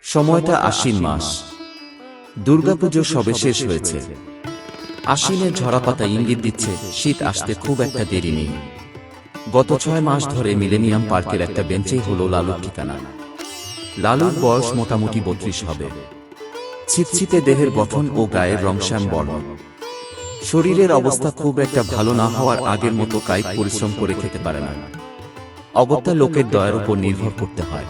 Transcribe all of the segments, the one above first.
সময়টা আশ্বিন মাস। দুর্গাপুজো সবে শেষ হয়েছে। আশ্বিনের ঝরাপাতা ইঙ্গিত দিচ্ছে শীত আসতে খুব একটা দেরি নেই। গত 6 মাস ধরে মিলেনিয়াম পার্কের একটা বেঞ্চেই হলো লালুর ঠিকানা। লালুর বয়স মোটামুটি 32 হবে। ছিটছিটে দেহের গঠন ও গায়ের রং শ্যাম বর্ণ। শরীরের অবস্থা খুব একটা ভালো না হওয়ার আগের মতো কায়িক পরিশ্রম করে খেতে পারে না। অগত্যা লোকের দয়ার উপর নির্ভর করতে হয়।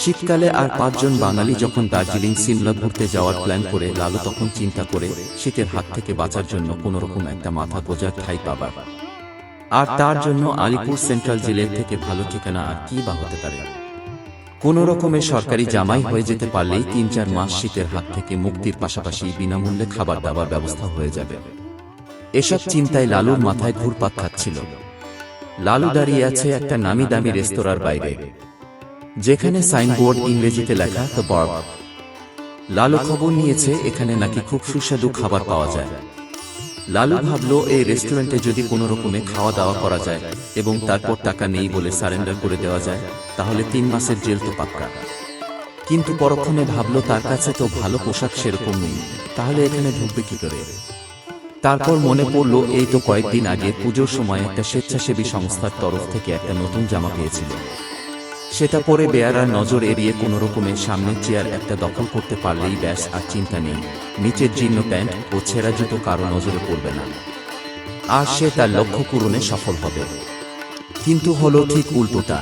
শীতকালে আর 5 জন বাঙালি যখন দার্জিলিং সিমলা ঘুরতে যাওয়ার প্ল্যান করে, লালু তখন চিন্তা করে শীতের হাত থেকে বাঁচার জন্য কোনোরকম একটা মাথা গোঁজার ঠাঁই পাবার। আর তার জন্য আলিপুর সেন্ট্রাল জেলের থেকে ভালো ঠিকানা আর কি বা হতে পারে। কোনো রকমে সরকারি জামাই হয়ে যেতে পারলেই 3-4 মাস শীতের হাত থেকে মুক্তির পাশাপাশি বিনামূল্যে খাবার দাবার ব্যবস্থা হয়ে যাবে। এসব চিন্তায় লালুর মাথায় ঘুরপাক খাচ্ছিল। লালু দাঁড়িয়ে আছে একটা নামি দামি রেস্তোরাঁর বাইরে, যেখানে সাইনবোর্ড ইংরেজিতে লেখা দ্য বার্গ। লালু খবর নিয়েছে এখানে নাকি খুব সুস্বাদু খাবার পাওয়া যায়। লালু ভাবল এই রেস্টুরেন্টে যদি কোনো রকমে খাওয়া দাওয়া করা যায় এবং তারপর টাকা নেই বলে সারেন্ডার করে দেওয়া যায়, তাহলে 3 মাসের জেল তো পাক্কা। কিন্তু পরক্ষণে ভাবল তার কাছে তো ভালো পোশাক সেরকম নেই, তাহলে এখানে ঢুকবে কি করে। তারপর মনে পড়ল এই তো কয়েকদিন আগে পুজোর সময় একটা স্বেচ্ছাসেবী সংস্থার তরফ থেকে একটা নতুন জামা পেয়েছিল। সেটা পরে বেয়ারার নজর এড়িয়ে কোনো রকমের সামনের চেয়ার একটা দখল করতে পারলেই ব্যাস, আর চিন্তা নেই নিচের জীর্ণ প্যান্ট ও ছেঁড়া জুতো কারো নজরে পড়বে না, আর সে তার লক্ষ্য পূরণে সফল হবে। কিন্তু হলো ঠিক উল্টোটা।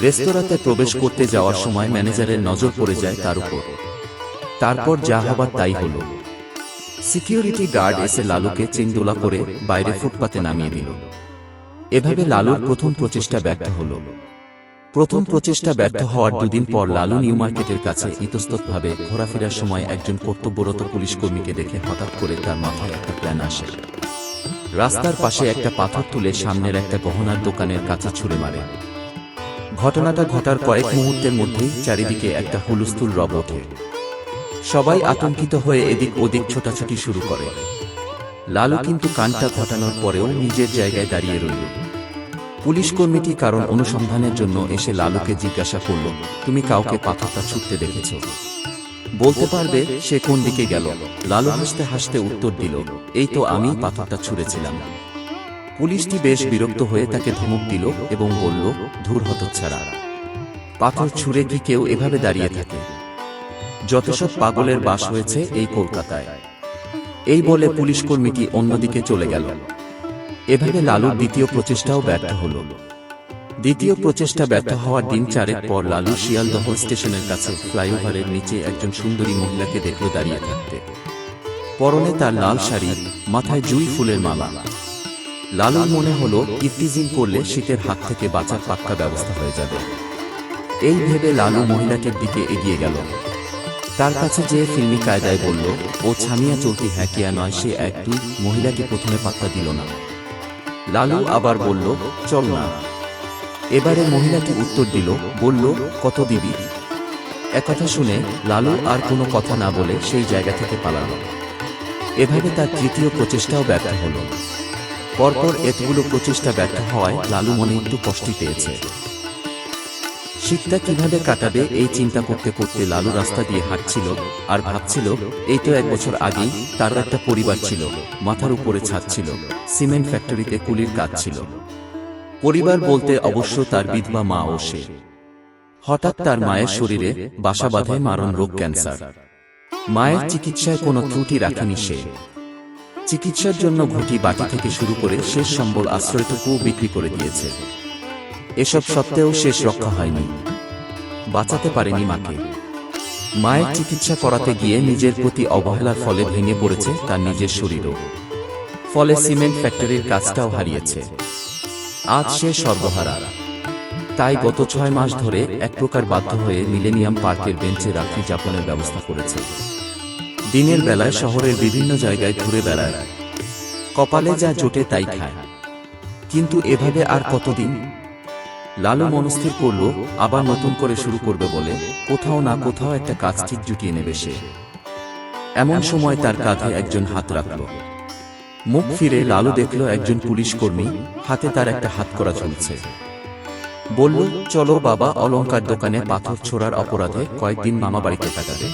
রেস্তোরাঁতে প্রবেশ করতে যাওয়ার সময় ম্যানেজারের নজর পড়ে যায় তার উপর। তারপর যা হবার তাই হলো। সিকিউরিটি গার্ড এসে লালুকে চেংদোলা করে বাইরে ফুটপাতে নামিয়ে দিল। এভাবে লালুর প্রথম প্রচেষ্টা ব্যর্থ হল। প্রথম প্রচেষ্টা ব্যর্থ হওয়ার 2 দিন পর লালু নিউ মার্কেটের কাছে ইতস্ততভাবে ঘোরাফেরার সময় একজন কর্তব্যরত পুলিশ কর্মীকে দেখে হঠাৎ করে তার মাথায় একটা প্ল্যান আসে। রাস্তার পাশে একটা পাথর তুলে সামনের একটা গহনার দোকানের কাছে ছুঁড়ে মারে। ঘটনাটা ঘটার কয়েক মুহূর্তের মধ্যেই চারিদিকে একটা হুলস্থুল রব ওঠে। সবাই আতঙ্কিত হয়ে এদিক ওদিক ছোটাছুটি শুরু করে। লালু কিন্তু কাণ্ডটা ঘটানোর পরেও নিজের জায়গায় দাঁড়িয়ে রইল। পুলিশ কর্মীটি কারণ অনুসন্ধানের জন্য এসে লালুকে জিজ্ঞাসা করল, তুমি কাউকে পাথরটা ছুটতে দেখেছ? বলতে পারবে সে কোন দিকে গেল? লালু হাসতে হাসতে উত্তর দিল, এই তো আমি পাথরটা ছুঁড়েছিলাম। পুলিশটি বেশ বিরক্ত হয়ে তাকে ধমক দিল এবং বলল, ধুর হতচ্ছাড়া, পাথর ছুঁড়ে কি কেউ এভাবে দাঁড়িয়ে থাকে? যত সব পাগলের বাস হয়েছে এই কলকাতায়। এই বলে পুলিশ কর্মীটি অন্যদিকে চলে গেল। এভাবে লালুর দ্বিতীয় প্রচেষ্টাও ব্যর্থ হল। দ্বিতীয় প্রচেষ্টা ব্যর্থ হওয়ার দিন 4 পর লালু শিয়ালদহ স্টেশনের কাছে ফ্লাইওভারের নিচে একজন সুন্দরী মহিলাকে দেখল দাঁড়িয়ে থাকতে। পরনে তার লাল শাড়ি, মাথায় জুঁই ফুলের মালা। লালুর মনে হলো ইফটিজিং করলে শীতের হাত থেকে বাঁচার পাক্কা ব্যবস্থা হয়ে যাবে। এই ভেবে লালু মহিলাটির দিকে এগিয়ে গেল। তার কাছে যেয়ে ফিল্মি কায়দায় বলল, ও ছামিয়া চলতি হ্যাঁ কিয়া নয় সে 1-2। মহিলাটি প্রথমে পাত্তা দিল না। লালু আবার বলল, চল না। এবারে মহিলাটি উত্তর দিল, বলল, কত দিবি? একথা শুনে লালু আর কোনো কথা না বলে সেই জায়গা থেকে পালালো। এভাবে তার তৃতীয় প্রচেষ্টাও ব্যর্থ হল। পরপর এতগুলো প্রচেষ্টা ব্যর্থ হওয়ায় লালু মনে একটু কষ্টই পেয়েছে। শীতটা কিভাবে কাটাবে এই চিন্তা করতে করতে লালু রাস্তা দিয়ে হাঁটছিল আর ভাবছিল, এই তো 1 বছর আগেই তার একটা পরিবার ছিল, মাথার উপরে ছাদ ছিল, সিমেন্ট ফ্যাক্টরিতে কুলির কাজ ছিল। পরিবার বলতে অবশ্য তার বিধবা মা ও সে। হঠাৎ তার মায়ের শরীরে বাসা বাঁধে মারণ রোগ, ক্যান্সার। মায়ের চিকিৎসায় কোনো ত্রুটি রাখেনি সে। চিকিৎসার জন্য ঘটি বাটি থেকে শুরু করে শেষ সম্বল আশ্রয়টুকুও বিক্রি করে দিয়েছে। এসব সত্ত্বেও শেষ রক্ষা হয়নি, বাঁচাতে পারেনি মাকে। মায়ের চিকিৎসা করাতে গিয়ে নিজের প্রতি অবহেলার ফলে ভেঙে পড়েছে তার নিজের শরীরও। ফলে সিমেন্ট ফ্যাক্টরির কাজটাও হারিয়েছে। আজ সে সর্বহারা। তাই গত 6 মাস ধরে এক প্রকার বাধ্য হয়ে মিলেনিয়াম পার্কের বেঞ্চে রাত্রি যাপনের ব্যবস্থা করেছে। দিনের বেলায় শহরের বিভিন্ন জায়গায় ঘুরে বেড়ায়, কপালে যা জোটে তাই খায়। কিন্তু এভাবে আর কতদিন? লালু মনস্থির করল আবার নতুন করে শুরু করবে বলে কোথাও না কোথাও একটা কাজ ঠিক জুটিয়ে নেবে সে। এমন সময় তার কাঁধে একজন হাত রাখল। মুখ ফিরে লালু দেখল একজন পুলিশ কর্মী, হাতে তার একটা হাতকড়া ঝুলছে। বলল, চলো বাবা, অলংকার দোকানে পাথর ছোড়ার অপরাধে কয়েকদিন মামা বাড়িতে কাটাবে।